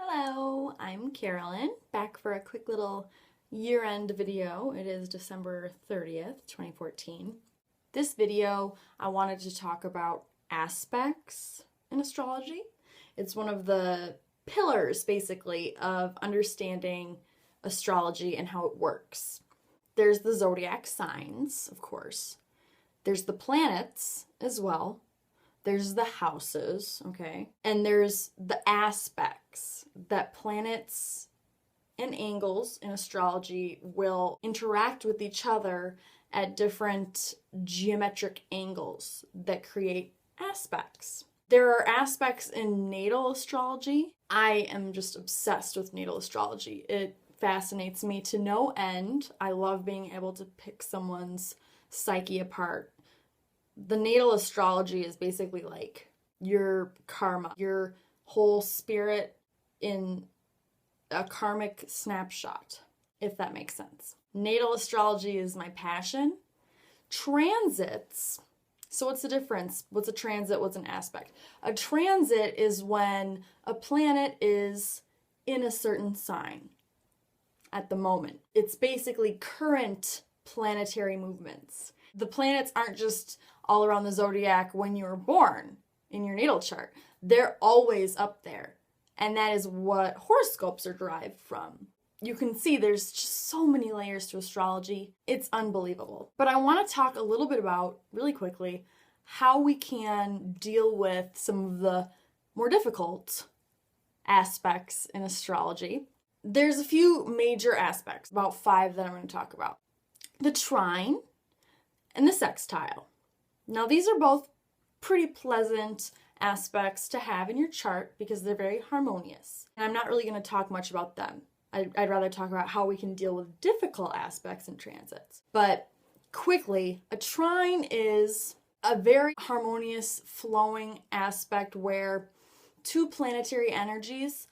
Hello, I'm Carolyn, back for a quick little year-end video. It is December 30th, 2014. This video, I wanted to talk about aspects in astrology. It's one of the pillars, basically, of understanding astrology and how it works. There's the zodiac signs, of course. There's the planets as well. There's the houses, okay? And there's the aspects that planets and angles in astrology will interact with each other at different geometric angles that create aspects. There are aspects in natal astrology. I am just obsessed with natal astrology. It fascinates me to no end. I love being able to pick someone's psyche apart. The natal astrology is basically like your karma, your whole spirit in a karmic snapshot, if that makes sense. Natal astrology is my passion. Transits. So what's the difference? What's a transit? What's an aspect? A transit is when a planet is in a certain sign at the moment. It's basically current planetary movements. The planets aren't just all around the zodiac when you were born in your natal chart. They're always up there. And that is what horoscopes are derived from. You can see there's just so many layers to astrology. It's unbelievable. But I want to talk a little bit about, really quickly, how we can deal with some of the more difficult aspects in astrology. There's a few major aspects, about 5 that I'm going to talk about. The trine and the sextile. Now, these are both pretty pleasant aspects to have in your chart because they're very harmonious. And I'm not really going to talk much about them. I'd rather talk about how we can deal with difficult aspects in transits. But quickly, a trine is a very harmonious, flowing aspect where two planetary energies,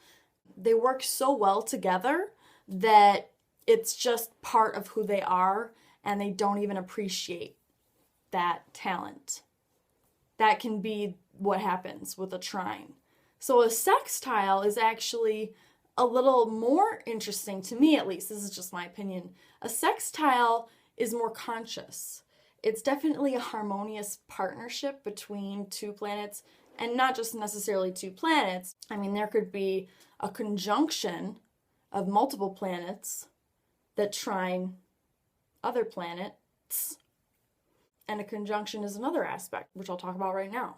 they work so well together that it's just part of who they are and they don't even appreciate that talent. That can be what happens with a trine. So a sextile is actually a little more interesting to me, at least. This is just my opinion. A sextile is more conscious. It's definitely a harmonious partnership between two planets, and not just necessarily two planets. I mean, there could be a conjunction of multiple planets that trine other planets. And a conjunction is another aspect, which I'll talk about right now.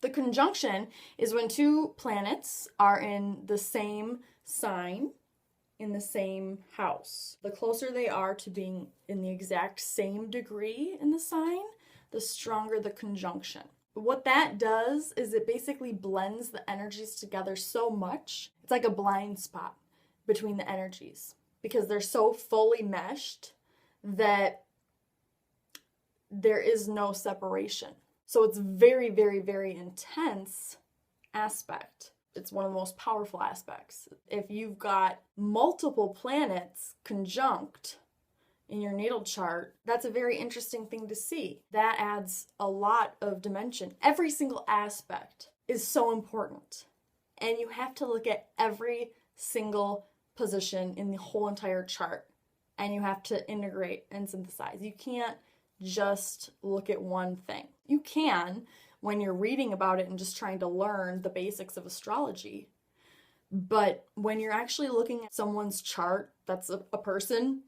The conjunction is when two planets are in the same sign, in the same house. The closer they are to being in the exact same degree in the sign, the stronger the conjunction. What that does is it basically blends the energies together so much. It's like a blind spot between the energies because they're so fully meshed that there is no separation. So it's very, very, very intense aspect. It's one of the most powerful aspects. If you've got multiple planets conjunct in your natal chart, that's a very interesting thing to see. That adds a lot of dimension. Every single aspect is so important. And you have to look at every single position in the whole entire chart. And you have to integrate and synthesize. You can't just look at one thing. You can when you're reading about it and just trying to learn the basics of astrology. But when you're actually looking at someone's chart, that's a person,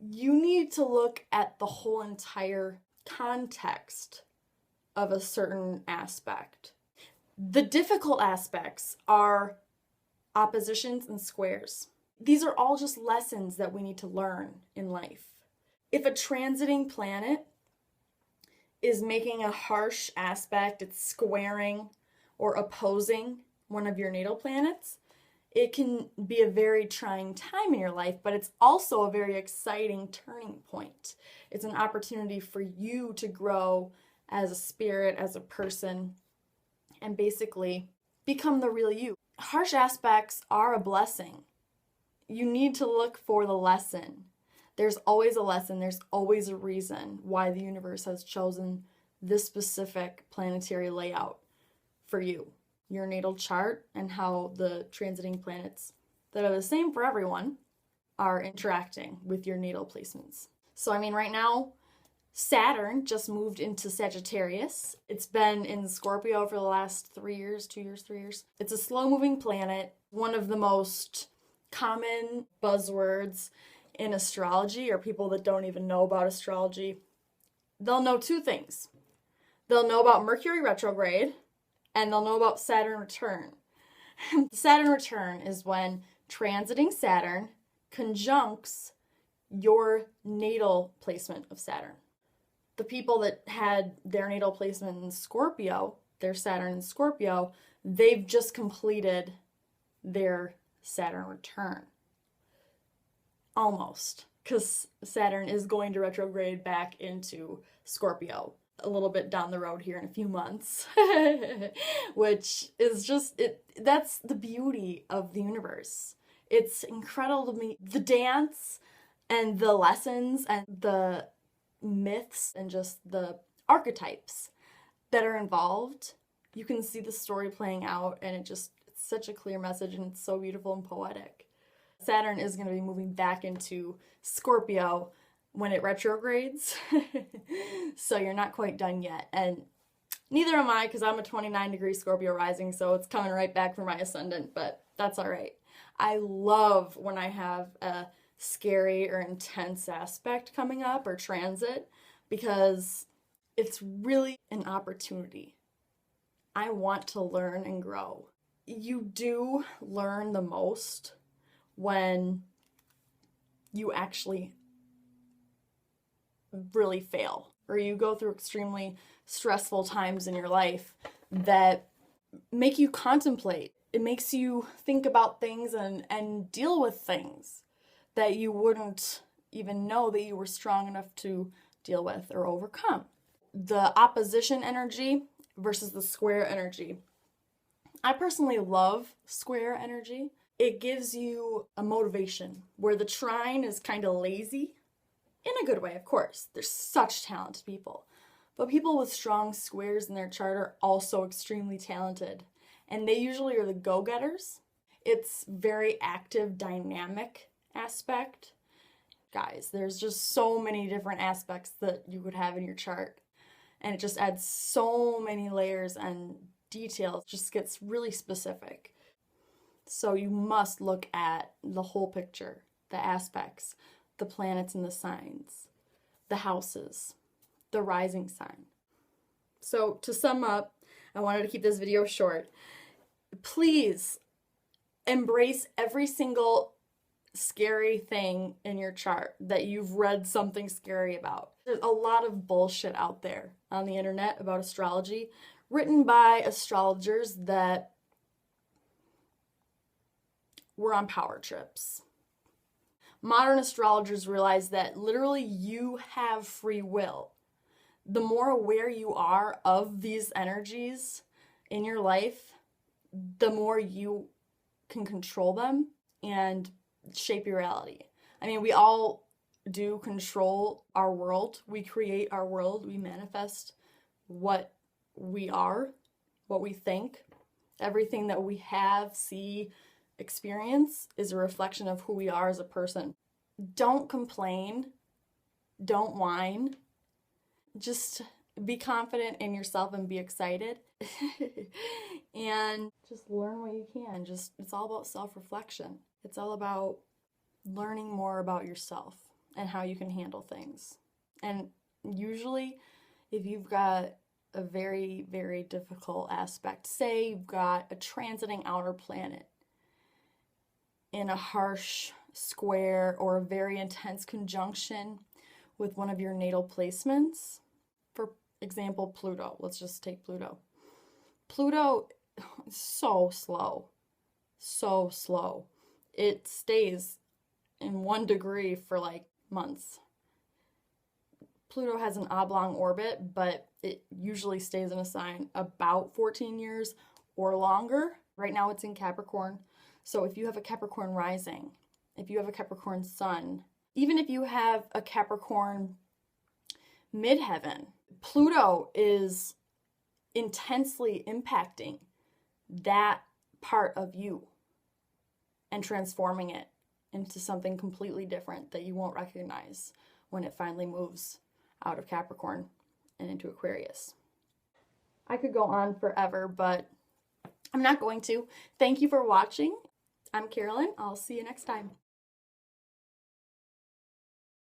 you need to look at the whole entire context of a certain aspect. The difficult aspects are oppositions and squares. These are all just lessons that we need to learn in life. If a transiting planet is making a harsh aspect, it's squaring or opposing one of your natal planets, it can be a very trying time in your life, but it's also a very exciting turning point. It's an opportunity for you to grow as a spirit, as a person, and basically become the real you. Harsh aspects are a blessing. You need to look for the lesson. There's always a lesson. There's always a reason why the universe has chosen this specific planetary layout for you. your natal chart and how the transiting planets that are the same for everyone are interacting with your natal placements. So, I mean, right now, Saturn just moved into Sagittarius. It's been in Scorpio for the last 3 years, 2 years, 3 years. It's a slow moving planet. One of the most common buzzwords in astrology, or people that don't even know about astrology, they'll know two things. They'll know about Mercury retrograde, and they'll know about Saturn return. Saturn return is when transiting Saturn conjuncts your natal placement of Saturn. The people that had their natal placement in Scorpio, their Saturn in Scorpio, they've just completed their Saturn return. Almost, because Saturn is going to retrograde back into Scorpio a little bit down the road here in a few months, which is just, that's the beauty of the universe. It's incredible to me. The dance and the lessons and the myths and just the archetypes that are involved, you can see the story playing out, and it's such a clear message, and it's so beautiful and poetic. Saturn is going to be moving back into Scorpio when it retrogrades, so you're not quite done yet, and neither am I, because I'm a 29-degree Scorpio rising, so it's coming right back for my ascendant, but that's all right. I love when I have a scary or intense aspect coming up or transit, because it's really an opportunity. I want to learn and grow. You do learn the most when you actually really fail, or you go through extremely stressful times in your life that make you contemplate. It makes you think about things and deal with things that you wouldn't even know that you were strong enough to deal with or overcome. The opposition energy versus the square energy. I personally love square energy. It gives you a motivation, where the trine is kind of lazy, in a good way, of course. There's such talented people. But people with strong squares in their chart are also extremely talented. And they usually are the go-getters. It's very active, dynamic aspect. Guys, there's just so many different aspects that you could have in your chart. And it just adds so many layers and details. It just gets really specific. So you must look at the whole picture, the aspects, the planets and the signs, the houses, the rising sign. So to sum up, I wanted to keep this video short. Please embrace every single scary thing in your chart that you've read something scary about. There's a lot of bullshit out there on the internet about astrology, written by astrologers that were on power trips. Modern astrologers realize that literally you have free will. The more aware you are of these energies in your life, the more you can control them and shape your reality. I mean, we all do control our world. We create our world. We manifest what we are, what we think. Everything that we have, see, experience is a reflection of who we are as a person. Don't complain. Don't whine. Just be confident in yourself and be excited. And just learn what you can. It's all about self-reflection. It's all about learning more about yourself and how you can handle things. And usually, if you've got a very, very difficult aspect, say you've got a transiting outer planet in a harsh square or a very intense conjunction with one of your natal placements, for example, Pluto. Let's just take Pluto. Pluto is so slow. So slow. It stays in 1 degree for like months. Pluto has an oblong orbit, but it usually stays in a sign about 14 years or longer. Right now it's in Capricorn. So if you have a Capricorn rising, if you have a Capricorn sun, even if you have a Capricorn midheaven, Pluto is intensely impacting that part of you and transforming it into something completely different that you won't recognize when it finally moves out of Capricorn and into Aquarius. I could go on forever, but I'm not going to. Thank you for watching. I'm Carolyn. I'll see you next time.